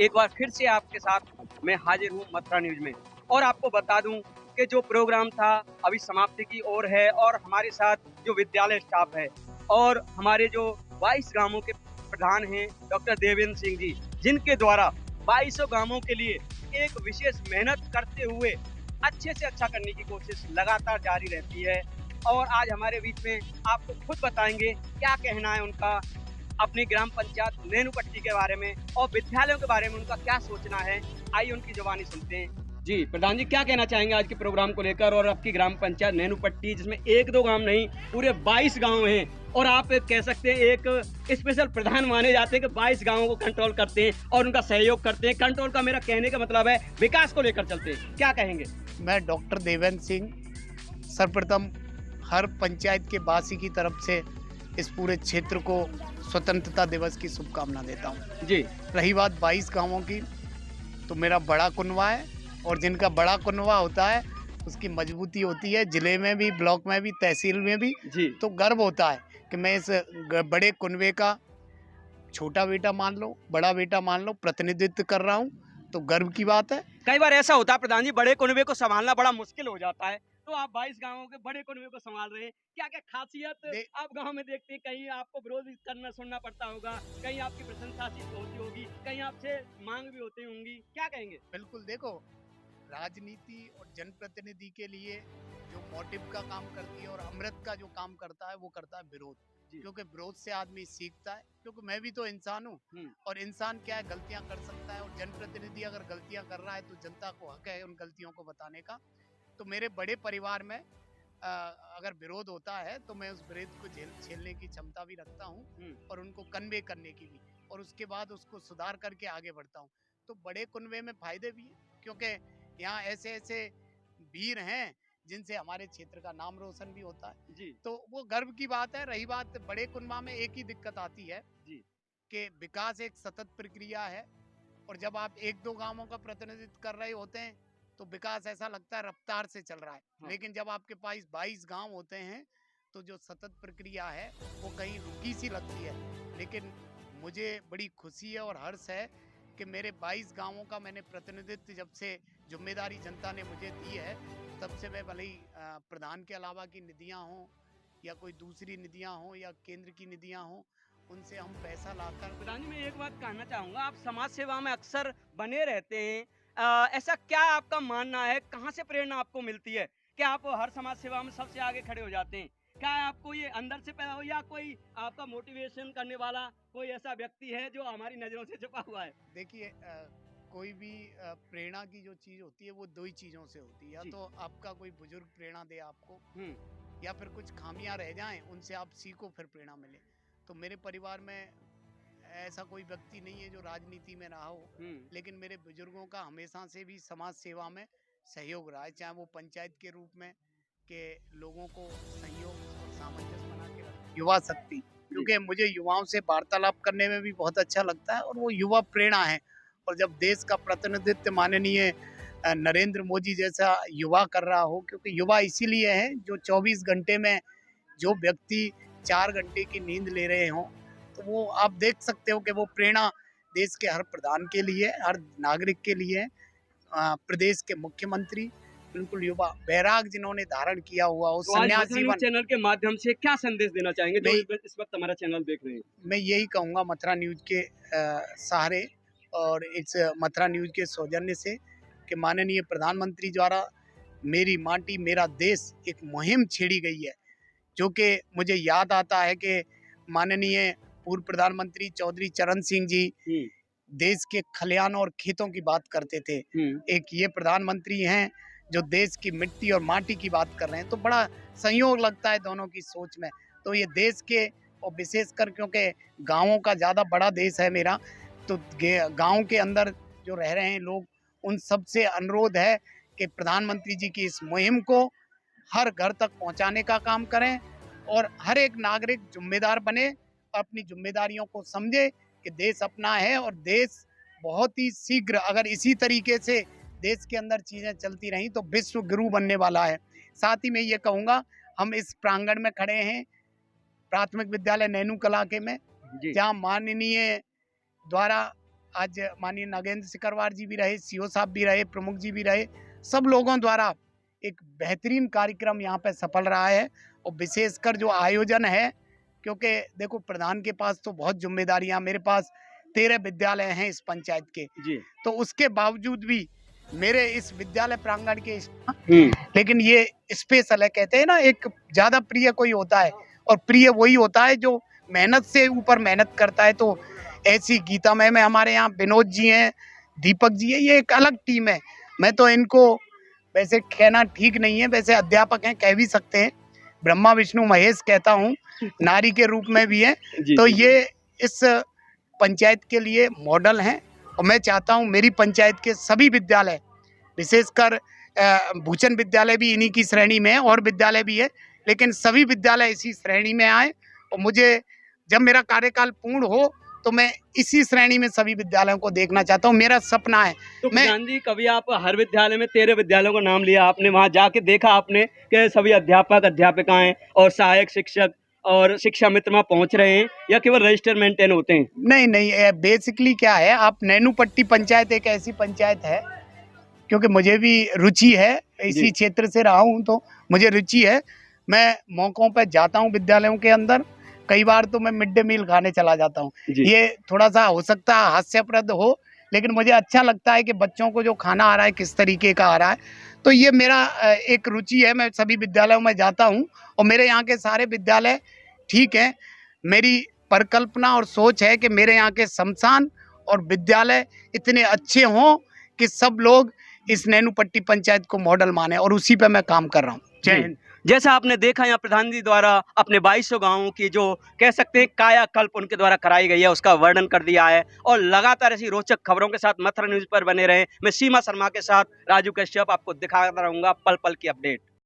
एक बार फिर से आपके साथ मैं हाजिर हूँ मथुरा न्यूज़ में और आपको बता दूँ कि जो प्रोग्राम था अभी समाप्ति की ओर है और हमारे साथ जो विद्यालय स्टाफ है और हमारे जो 22 गाँवों के प्रधान हैं डॉक्टर देवेंद्र सिंह जी, जिनके द्वारा 2200 गाँवों के लिए एक विशेष मेहनत करते हुए अच्छे से अच्छा करने की कोशिश लगातार जारी रहती है और आज हमारे बीच में आपको खुद बताएँगे क्या कहना है उनका अपनी ग्राम पंचायत नैनूपट्टी के बारे में और विद्यालयों के बारे में उनका क्या सोचना है, आइए उनकी ज़ुबानी सुनते हैं। जी, प्रधान जी क्या कहना चाहेंगे आज के प्रोग्राम को लेकर और आपकी ग्राम पंचायत नैनूपट्टी जिसमें 1-2 गाँव नहीं, पूरे 22 गाँव हैं और आप कह सकते हैं एक स्पेशल प्रधान माने जाते हैं कि 22 गाँवों को कंट्रोल करते हैं और उनका सहयोग करते हैं। कंट्रोल का मेरा कहने का मतलब है विकास को लेकर चलते हैं। क्या कहेंगे? मैं डॉक्टर देवेंद्र सिंह सर्वप्रथम हर पंचायत के वासी की तरफ से इस पूरे क्षेत्र को स्वतंत्रता दिवस की शुभकामना देता हूँ। जी, रही बात 22 गांवों की, तो मेरा बड़ा कुनवा है और जिनका बड़ा कुनवा होता है उसकी मजबूती होती है, जिले में भी, ब्लॉक में भी, तहसील में भी। जी। तो गर्व होता है कि मैं इस बड़े कुनवे का छोटा बेटा मान लो, बड़ा बेटा मान लो, प्रतिनिधित्व कर रहा हूँ, तो गर्व की बात है। कई बार ऐसा होता है प्रधान जी बड़े कुनबे को संभालना बड़ा मुश्किल हो जाता है तो आप 22 गांवों के बड़े कुनबे को संभाल रहे हैं क्या क्या खासियत दे- आप गांव में देखते हैं कहीं आपको विरोध भी करना सुनना पड़ता होगा कहीं आपकी प्रशंसा सिर्फ होती होगी कहीं आपसे मांग भी होती होंगी क्या कहेंगे बिल्कुल, देखो, राजनीति और जनप्रतिनिधि के लिए जो मोटिव का काम करती है और अमृत का जो काम करता है वो करता है विरोध। जी। क्योंकि विरोध से आदमी सीखता है, क्योंकि मैं भी तो इंसान हूँ और इंसान क्या है, गलतियां कर सकता है और जनप्रतिनिधि अगर गलतियां कर रहा है तो जनता को हक है उन गलतियों को बताने का। तो मेरे बड़े परिवार में अगर विरोध होता है तो मैं उस विरोध को झेलने की क्षमता भी रखता हूँ और उनको कन्वे करने की भी, और उसके बाद उसको सुधार करके आगे बढ़ता हूँ। तो बड़े कुनबे में फायदे भी हैं, क्योंकि यहाँ ऐसे ऐसे वीर हैं जिनसे हमारे क्षेत्र का नाम रोशन भी होता है। जी। तो वो गर्व की बात है। रही बात बड़े कुनबा में, एक ही दिक्कत आती है जी। कि विकास एक सतत प्रक्रिया है और जब आप 1-2 गांवों का प्रतिनिधित्व कर रहे होते हैं तो विकास ऐसा लगता है रफ्तार से चल रहा है। हाँ। लेकिन जब आपके पास 22 गांव होते हैं तो जो सतत प्रक्रिया है वो कहीं रुकी सी लगती है। लेकिन मुझे बड़ी खुशी है और हर्ष है कि मेरे 22 गांवों का मैंने प्रतिनिधित्व जब से जिम्मेदारी जनता ने मुझे दी है, तब से मैं भले ही प्रधान के अलावा की निधियां हों या कोई दूसरी निधियां हों या केंद्र की निधियां हों, उनसे हम पैसा लाकर। प्रधान जी मैं एक बात कहना चाहूंगा आप समाज सेवा में अक्सर बने रहते हैं ऐसा क्या आपका मानना है कहाँ से प्रेरणा आपको मिलती है क्या आप हर समाज सेवा में सबसे आगे खड़े हो जाते हैं क्या आपको ये अंदर से पैदा हो या कोई आपका मोटिवेशन करने वाला कोई ऐसा व्यक्ति है जो हमारी नजरों से छुपा हुआ है देखिए, कोई भी प्रेरणा की जो चीज़ होती है वो दो ही चीज़ों से होती है। या जी। तो आपका कोई बुजुर्ग प्रेरणा दे आपको, हम्म। या फिर कुछ खामियां रह जाएं उनसे आप सीखो फिर प्रेरणा मिले। तो मेरे परिवार में ऐसा कोई व्यक्ति नहीं है जो राजनीति में रहा हो, हम्म। लेकिन मेरे बुजुर्गों का हमेशा से भी समाज सेवा में सहयोग रहा है, चाहे वो पंचायत के रूप में के लोगों को सहयोग और सामंजस्य बना के रखें। युवा शक्ति, जी। क्योंकि मुझे युवाओं से वार्तालाप करने में भी बहुत अच्छा लगता है और वो युवा प्रेरणा है। और जब देश का प्रतिनिधित्व माननीय नरेंद्र मोदी जैसा युवा कर रहा हो, क्योंकि युवा इसीलिए है जो 24 घंटे में जो व्यक्ति 4 घंटे की नींद ले रहे हों, तो वो आप देख सकते हो कि वो प्रेरणा देश के हर प्रधान के लिए, हर नागरिक के लिए, प्रदेश के मुख्यमंत्री बिल्कुल युवा वैराग जिन्होंने धारण किया हुआ हो, तो आज संन्यास मथुरा न्यूज जीवन। चैनल के माध्यम से क्या संदेश देना चाहेंगे जो मैं इस वक्त हमारा चैनल देख रहे हैं मैं यही कहूँगा मथुरा न्यूज के सहारे और इस मथुरा न्यूज के सौजन्य से कि माननीय प्रधानमंत्री द्वारा मेरी माटी मेरा देश एक मुहिम छेड़ी गई है, जो कि मुझे याद आता है कि माननीय पूर्व प्रधानमंत्री चौधरी चरण सिंह जी हम्म। देश के खलिहान और खेतों की बात करते थे। एक ये प्रधानमंत्री हैं जो देश की मिट्टी और माटी की बात कर रहे हैं, तो बड़ा संयोग लगता है दोनों की सोच में। तो ये देश के, और विशेषकर क्योंकि गांवों का ज़्यादा बड़ा देश है मेरा, तो गांव के अंदर जो रह रहे हैं लोग, उन सब से अनुरोध है कि प्रधानमंत्री जी की इस मुहिम को हर घर तक पहुंचाने का काम करें और हर एक नागरिक जिम्मेदार बने, अपनी जिम्मेदारियों को समझे कि देश अपना है और देश बहुत ही शीघ्र, अगर इसी तरीके से देश के अंदर चीज़ें चलती रहीं तो विश्व गुरु बनने वाला है। साथ ही मैं ये कहूँगा, हम इस प्रांगण में खड़े हैं प्राथमिक विद्यालय नैनू कला के में, जी। जहाँ माननीय द्वारा आज माननीय नागेंद्र सिकरवार जी भी रहे, सीओ साहब भी रहे, प्रमुख जी भी रहे, सब लोगों द्वारा एक बेहतरीन कार्यक्रम यहाँ पे सफल रहा है। और विशेषकर जो आयोजन है, क्योंकि देखो प्रधान के पास तो बहुत जिम्मेदारियां, मेरे पास 13 विद्यालय हैं इस पंचायत के जी। तो उसके बावजूद भी मेरे इस विद्यालय प्रांगण के लेकिन ये स्पेशल है। कहते हैं ना, एक ज्यादा प्रिय कोई होता है और प्रिय वही होता है जो मेहनत से ऊपर मेहनत करता है। तो ऐसी गीता में हमारे यहाँ विनोद जी हैं, दीपक जी है, ये एक अलग टीम है। मैं तो इनको वैसे कहना ठीक नहीं है, वैसे अध्यापक हैं, कह भी सकते हैं, ब्रह्मा विष्णु महेश कहता हूँ, नारी के रूप में भी है। तो ये इस पंचायत के लिए मॉडल हैं और मैं चाहता हूँ मेरी पंचायत के सभी विद्यालय, विशेषकर भूषण विद्यालय भी इन्हीं की श्रेणी में है और विद्यालय भी है, लेकिन सभी विद्यालय इसी श्रेणी में आए। और मुझे जब मेरा कार्यकाल पूर्ण हो तो मैं इसी श्रेणी में सभी विद्यालयों को देखना चाहता हूँ, मेरा सपना है। तो प्रधान जी, कभी आप हर विद्यालय में 13 विद्यालयों का नाम लिया आपने, वहाँ जाके देखा आपने कि सभी अध्यापक अध्यापिकाएं और सहायक शिक्षक और शिक्षा मित्र वहाँ पहुँच रहे हैं या केवल रजिस्टर मेंटेन होते हैं? नहीं, बेसिकली क्या है, आप नैनूपट्टी पंचायत एक ऐसी पंचायत है, क्योंकि मुझे भी रुचि है, इसी क्षेत्र से रहा हूँ तो मुझे रुचि है। मैं मौकों पर जाता हूँ विद्यालयों के अंदर, कई बार तो मैं मिड डे मील खाने चला जाता हूँ। ये थोड़ा सा हो सकता है हास्यप्रद हो, लेकिन मुझे अच्छा लगता है कि बच्चों को जो खाना आ रहा है किस तरीके का आ रहा है। तो ये मेरा एक रुचि है, मैं सभी विद्यालयों में जाता हूँ और मेरे यहाँ के सारे विद्यालय ठीक हैं। मेरी परिकल्पना और सोच है कि मेरे यहाँ के शमशान और विद्यालय इतने अच्छे हों कि सब लोग इस नैनूपट्टी पंचायत को मॉडल माने, और उसी पे मैं काम कर रहा हूँ। जय हिंद। जैसा आपने देखा यहाँ प्रधान जी द्वारा अपने 2200 गांवों की जो कह सकते हैं कायाकल्प उनके द्वारा कराई गई है, उसका वर्णन कर दिया है। और लगातार ऐसी रोचक खबरों के साथ मथुरा न्यूज पर बने रहें। मैं सीमा शर्मा के साथ राजू कश्यप आपको दिखाता रहूंगा पल पल की अपडेट।